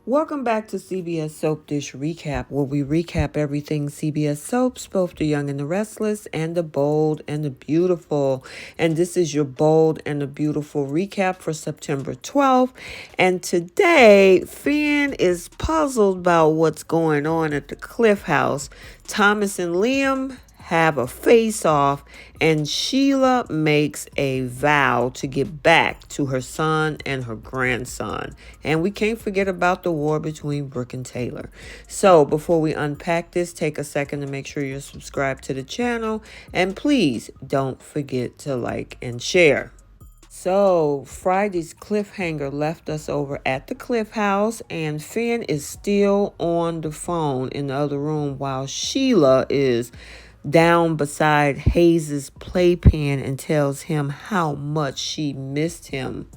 Welcome back to CBS Soap Dish Recap, where we recap everything CBS soaps, both the young and the restless, and the bold and the beautiful. And this is your bold and the beautiful recap for September 12th. And today, Finn is puzzled about what's going on at the Cliff House. Thomas and Liam have a face-off, and Sheila makes a vow to get back to her son and her grandson. And we can't forget about the war between Brooke and Taylor. So before we unpack this, take a second to make sure you're subscribed to the channel, and please don't forget to like and share. So Friday's cliffhanger left us over at the Cliff House, and Finn is still on the phone in the other room while Sheila is down beside Hayes's playpen and tells him how much she missed him.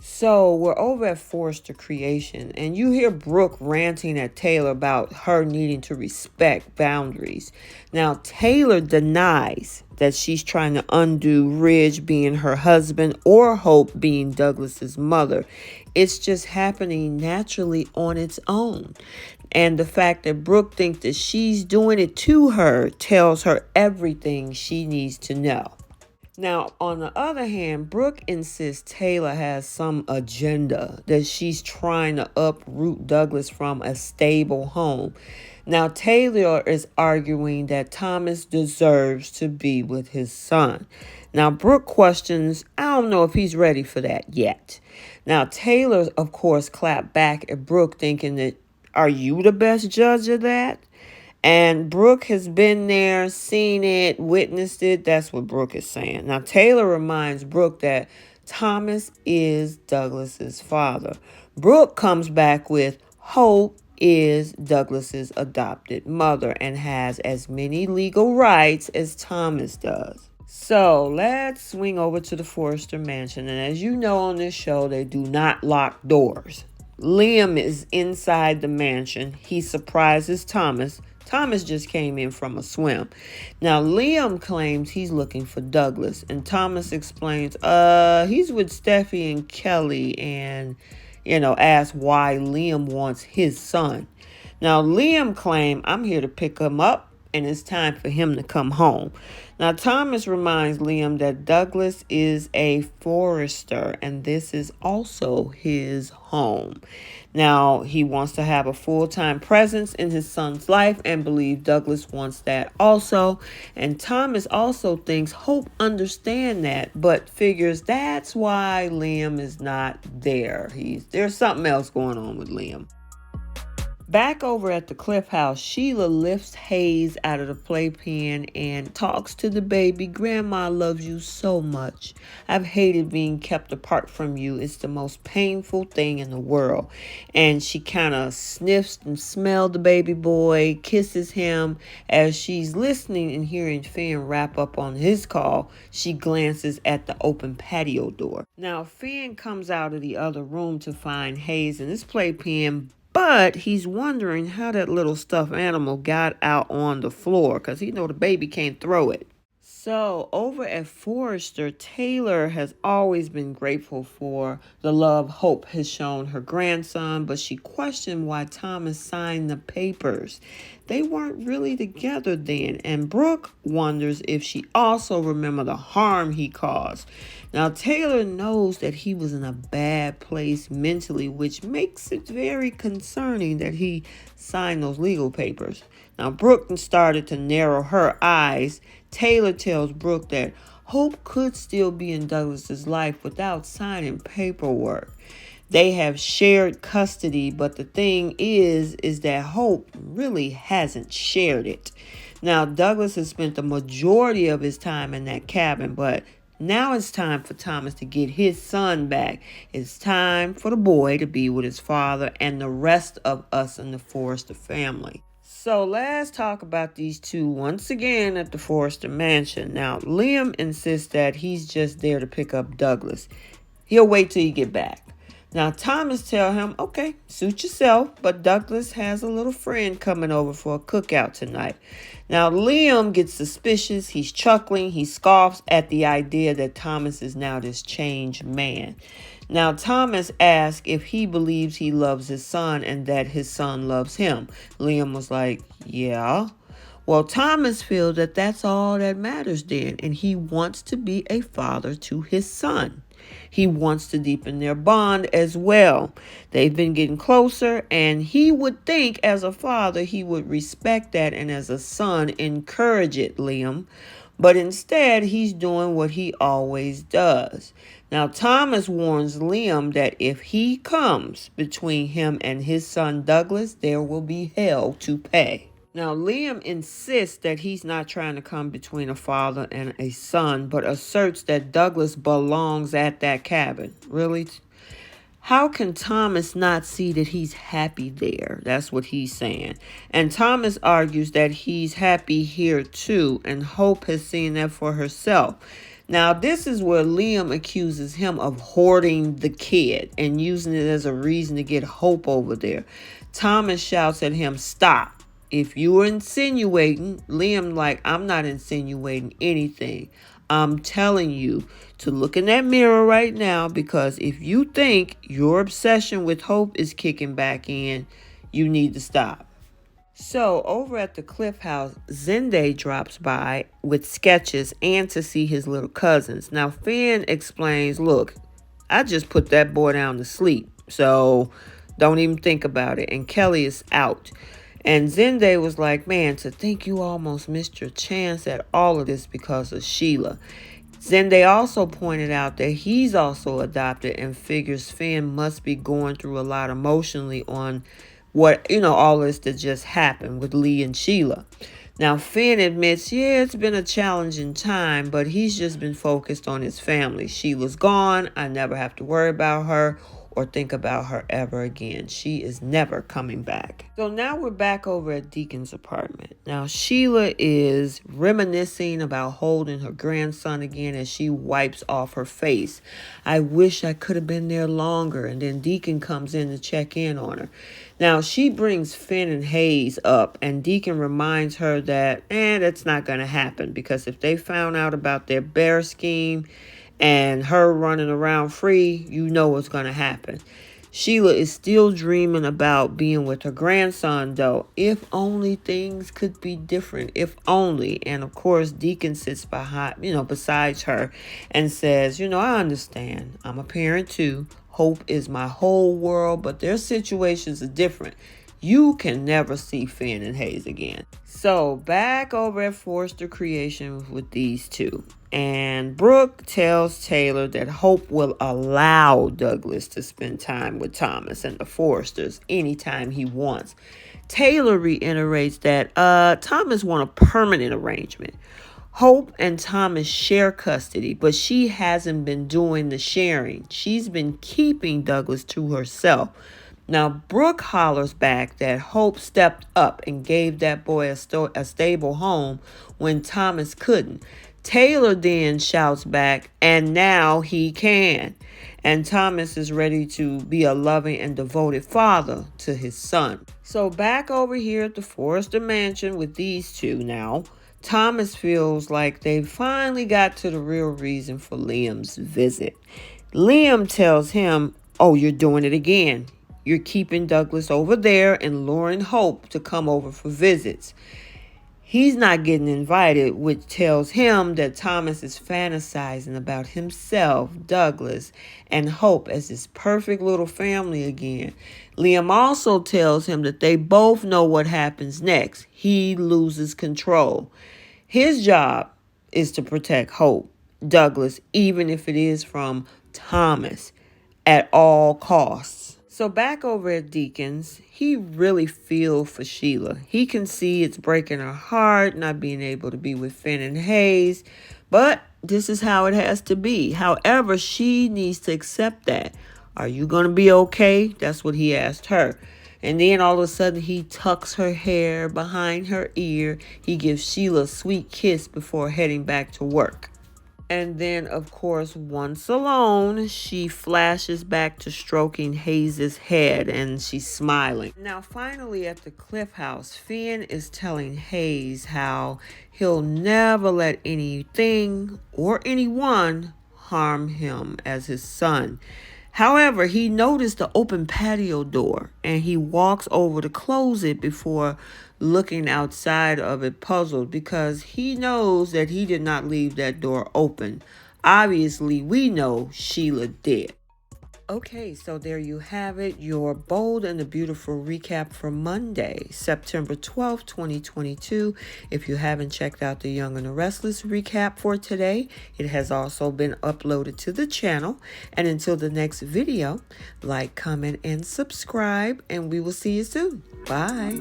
So we're over at Forrester Creation, and you hear Brooke ranting at Taylor about her needing to respect boundaries. Now, Taylor denies that she's trying to undo Ridge being her husband or Hope being Douglas's mother. It's just happening naturally on its own. And the fact that Brooke thinks that she's doing it to her tells her everything she needs to know. Now, on the other hand, Brooke insists Taylor has some agenda, that she's trying to uproot Douglas from a stable home. Now, Taylor is arguing that Thomas deserves to be with his son. Now, Brooke questions, I don't know if he's ready for that yet. Now, Taylor, of course, clapped back at Brooke, thinking that, are you the best judge of that? And Brooke has been there, seen it, witnessed it. That's what Brooke is saying. Now, Taylor reminds Brooke that Thomas is Douglas's father. Brooke comes back with Hope is Douglas's adopted mother and has as many legal rights as Thomas does. So let's swing over to the Forrester mansion. And as you know on this show, they do not lock doors. Liam is inside the mansion. He surprises Thomas. Thomas just came in from a swim. Now, Liam claims he's looking for Douglas, and Thomas explains, he's with Steffi and Kelly, and, asks why Liam wants his son. Now, Liam claims, I'm here to pick him up, and it's time for him to come home. Now, Thomas reminds Liam that Douglas is a Forrester, and this is also his home. Now, he wants to have a full-time presence in his son's life and believes Douglas wants that also. And Thomas also thinks Hope understands that, but figures that's why Liam is not there. There's something else going on with Liam. Back over at the Cliff House, Sheila lifts Hayes out of the playpen and talks to the baby. Grandma loves you so much. I've hated being kept apart from you. It's the most painful thing in the world. And she kind of sniffs and smells the baby boy, kisses him. As she's listening and hearing Finn wrap up on his call, she glances at the open patio door. Now, Finn comes out of the other room to find Hayes in his playpen, but he's wondering how that little stuffed animal got out on the floor because he know the baby can't throw it. So over at Forrester, Taylor has always been grateful for the love Hope has shown her grandson, but she questioned why Thomas signed the papers. They weren't really together then, and Brooke wonders if she also remembers the harm he caused. Now, Taylor knows that he was in a bad place mentally, which makes it very concerning that he signed those legal papers. Now, Brooke started to narrow her eyes. Taylor tells Brooke that Hope could still be in Douglas's life without signing paperwork. They have shared custody, but the thing is that Hope really hasn't shared it. Now, Douglas has spent the majority of his time in that cabin, but now it's time for Thomas to get his son back. It's time for the boy to be with his father and the rest of us in the Forrester family. So let's talk about these two once again at the Forrester mansion. Now, Liam insists that he's just there to pick up Douglas. He'll wait till you get back. Now, Thomas tells him, okay, suit yourself, but Douglas has a little friend coming over for a cookout tonight. Now, Liam gets suspicious. He's chuckling. He scoffs at the idea that Thomas is now this changed man. Now, Thomas asked if he believes he loves his son and that his son loves him. Liam was like, yeah. Well, Thomas feels that that's all that matters then, and he wants to be a father to his son. He wants to deepen their bond as well. They've been getting closer, and he would think as a father he would respect that, and as a son encourage it, Liam. But instead, he's doing what he always does. Now, Thomas warns Liam that if he comes between him and his son Douglas, there will be hell to pay. Now, Liam insists that he's not trying to come between a father and a son, but asserts that Douglas belongs at that cabin. Really? How can Thomas not see that he's happy there? That's what he's saying. And Thomas argues that he's happy here too, and Hope has seen that for herself. Now, this is where Liam accuses him of hoarding the kid and using it as a reason to get Hope over there. Thomas shouts at him, "Stop. If you were insinuating," Liam like, "I'm not insinuating anything. I'm telling you to look in that mirror right now, because if you think your obsession with Hope is kicking back in, you need to stop." So over at the Cliff House, Zende drops by with sketches and to see his little cousins. Now Finn explains, "Look, I just put that boy down to sleep, so don't even think about it." And Kelly is out. And Zende was like, "Man, to think you almost missed your chance at all of this because of Sheila." Zende also pointed out that he's also adopted and figures Finn must be going through a lot emotionally on what, all this that just happened with Lee and Sheila. Now, Finn admits, yeah, it's been a challenging time, but he's just been focused on his family. Sheila's gone. I never have to worry about her or think about her ever again. She is never coming back. So now we're back over at Deacon's apartment. Now Sheila is reminiscing about holding her grandson again as she wipes off her face. "I wish I could have been there longer." And then Deacon comes in to check in on her. Now she brings Finn and Hayes up, and Deacon reminds her that that's not going to happen, because if they found out about their bear scheme and her running around free, you know what's going to happen. Sheila is still dreaming about being with her grandson, though. If only things could be different. If only. And of course, Deacon sits besides her and says, "I understand. I'm a parent too. Hope is my whole world, but their situations are different. You can never see Finn and Hayes again." So back over at Forrester Creations with these two. And Brooke tells Taylor that Hope will allow Douglas to spend time with Thomas and the Forresters anytime he wants. Taylor reiterates that Thomas wants a permanent arrangement. Hope and Thomas share custody, but she hasn't been doing the sharing. She's been keeping Douglas to herself. Now, Brooke hollers back that Hope stepped up and gave that boy a stable home when Thomas couldn't. Taylor then shouts back, "And now he can." And Thomas is ready to be a loving and devoted father to his son. So back over here at the Forrester Mansion with these two now, Thomas feels like they finally got to the real reason for Liam's visit. Liam tells him, "Oh, you're doing it again. You're keeping Douglas over there and luring Hope to come over for visits." He's not getting invited, which tells him that Thomas is fantasizing about himself, Douglas, and Hope as his perfect little family again. Liam also tells him that they both know what happens next. He loses control. His job is to protect Hope, Douglas, even if it is from Thomas, at all costs. So back over at Deacon's, he really feels for Sheila. He can see it's breaking her heart not being able to be with Finn and Hayes, but this is how it has to be. However, she needs to accept that. "Are you going to be okay?" That's what he asked her. And then all of a sudden he tucks her hair behind her ear. He gives Sheila a sweet kiss before heading back to work. And then, of course, once alone, she flashes back to stroking Hayes' head, and she's smiling. Now, finally, at the Cliff House, Finn is telling Hayes how he'll never let anything or anyone harm him as his son. However, he noticed the open patio door and he walks over to close it before looking outside of it, puzzled because he knows that he did not leave that door open. Obviously, we know Sheila did. Okay, so there you have it, your bold and the beautiful recap for Monday, September 12th, 2022. If you haven't checked out the Young and the Restless recap for today, it has also been uploaded to the channel. And until the next video, like, comment, and subscribe, and we will see you soon. Bye.